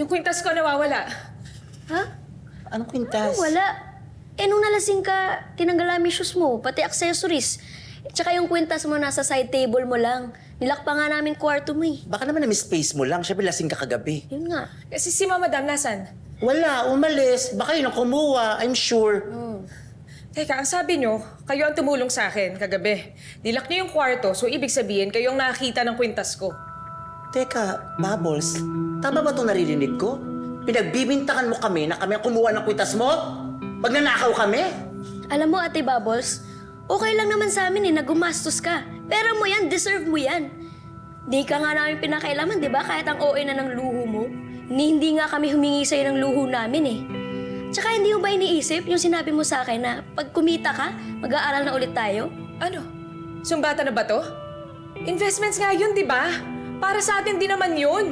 Yung kwintas ko nawawala. Ha? Anong kwintas? Wala. Nung nalasing ka, tinanggal namin shoes mo, pati accessories. Tsaka yung kwintas mo nasa side table mo lang. Nilak pa nga namin kwarto mo eh. Baka naman na-misplace mo lang. Siyempre lasing ka kagabi. Yun nga. Kasi si Mama Dam, nasan? Wala, umalis. Baka yun ang kumuha, I'm sure. Teka, ang sabi nyo, kayo ang tumulong sa akin kagabi. Nilak niyo yung kwarto, so ibig sabihin, kayo ang nakakita ng kwintas ko. Teka, Bubbles, tama ba itong naririnig ko? Pinagbibintangan mo kami na kami ang kumuha ng kwintas mo? Magnanakaw kami? Alam mo, Ate Bubbles, okay lang naman sa amin na gumastos ka. Pera mo yan, deserve mo yan. Di ka nga namin pinakailaman, di ba? Kahit ang OA na ng luho mo. Hindi nga kami humingi sa'yo ng luho namin eh. Tsaka hindi mo ba iniisip yung sinabi mo sa akin na pag kumita ka, mag-aaral na ulit tayo? Ano? Sumbata na ba to? Investments nga yun, di ba? Para sa atin din naman yun.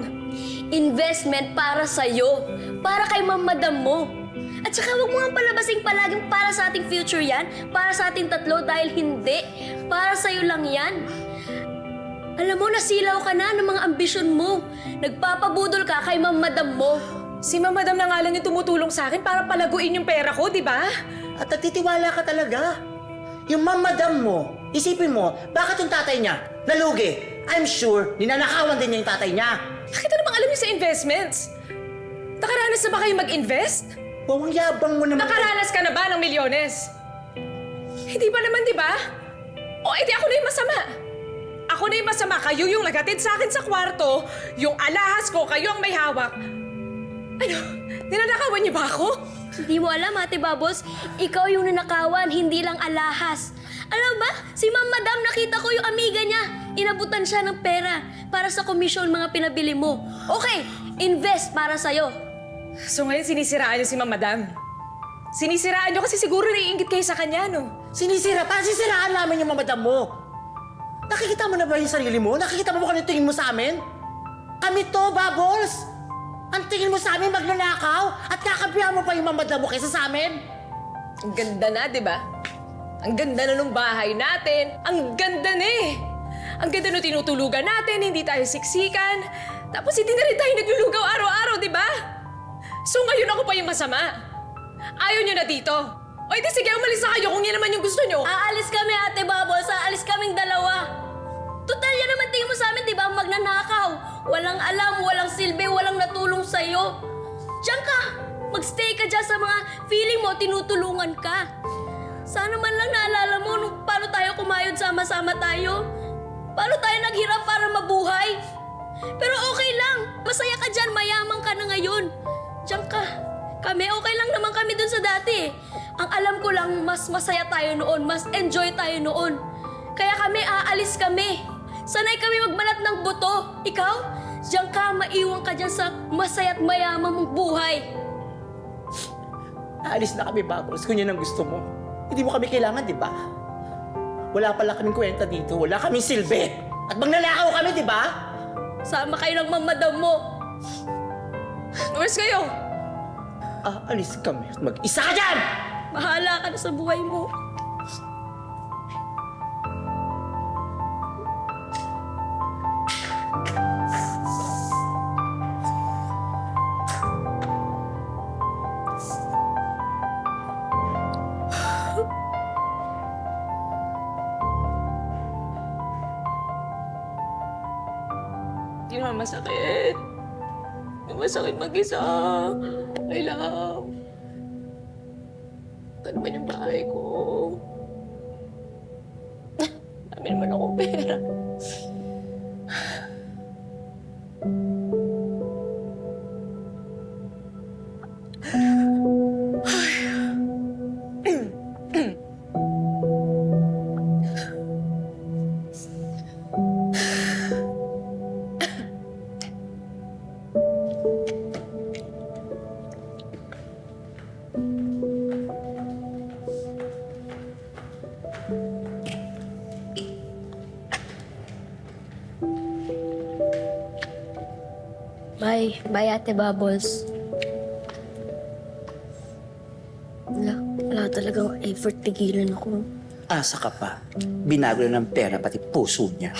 Investment para sa'yo. Para kay mamadam mo. At saka huwag mo nga palabasing palaging para sa ating future yan. Para sa ating tatlo dahil hindi. Para sa'yo lang yan. Alam mo, nasilaw ka na ng mga ambisyon mo. Nagpapabudol ka kay mamadam mo. Si Mama Dam na nga lang yung tumutulong sa akin para palaguin yung pera ko, di ba? At nagtitiwala ka talaga. Yung mamadam mo, isipin mo, bakit yung tatay niya nalugi? I'm sure, ninanakawan din niya yung tatay niya. Bakit namang alam niyo sa investments? Nakaranas na ba kayo mag-invest? Wow, ang yabang mo naman. Nakaranas ka na ba ng milyones? Hindi ba naman, di ba? O, edi ako na yung masama. Ako na yung masama. Kayo yung naghatid sa akin sa kwarto. Yung alahas ko, kayo ang may hawak. Ano? Ninanakawan niyo ba ako? Hindi mo alam, Ate Bubbles, ikaw yung nanakawan, hindi lang alahas. Alam ba, si Ma'am Madam, nakita ko yung amiga niya. Inabutan siya ng pera para sa komisyon mga pinabili mo. Okay, invest para sa'yo. So ngayon sinisiraan niyo si Ma'am Madam? Sinisiraan niyo kasi siguro naiingit kayo sa kanya, no? Sisiraan namin yung mamadam mo. Nakikita mo na ba yung sarili mo? Nakikita mo ba kung ano tingin mo sa amin? Kami to, Bubbles! Ang tingin mo sa amin magnanakaw at kakampihan mo pa yung mamadam mo kaysa sa amin? Ang ganda na, di ba? Ang ganda na ng bahay natin. Ang ganda na eh. Ang ganda na tinutulugan natin, hindi tayo siksikan. Tapos hindi na rin tayo naglulugaw araw-araw, di ba? So ngayon ako pa yung masama. Ayaw nyo na dito. O edi sige, umalis na kayo kung yan naman yung gusto nyo. Aalis kami, Ate Bubbles, aalis kaming dalawa. Total yan naman tingin mo sa amin, di ba? Magnanakaw. Walang alam, walang silbi, walang natulong sa'yo. Diyan ka. Magstay ka dyan sa mga feeling mo, tinutulungan ka. Sana man lang naalala mo nung paano tayo kumayod sama-sama tayo. Paano tayo naghirap para mabuhay. Pero okay lang. Masaya ka dyan, mayaman ka na ngayon. Diyan ka. Kami, okay lang naman kami dun sa dati. Ang alam ko lang, mas masaya tayo noon, mas enjoy tayo noon. Kaya kami, aalis kami. Sanay kami magbanat ng buto. Ikaw, diyan ka, maiwan ka dyan sa masaya't mayaman mong buhay. Aalis na kami, Bubbles, kung yan ang gusto mo. Hindi mo kami kailangan, di ba? Wala pala kaming kwenta dito. Wala kaming silbi. At magnanakaw kami, di ba? Sama kayo ng mamadam mo. Umalis kayo. Aalis kami at mag-isa ka dyan! Bahala ka na sa buhay mo. Hindi naman masakit. Hindi masakit mag-isa. I love. Ito naman yung bahay ko. Dami naman akong pera. Bye. Bye, Ate Bubbles. Wala talagang effort, tigilan ako. Asa ka pa. Binago na ng pera pati puso niya.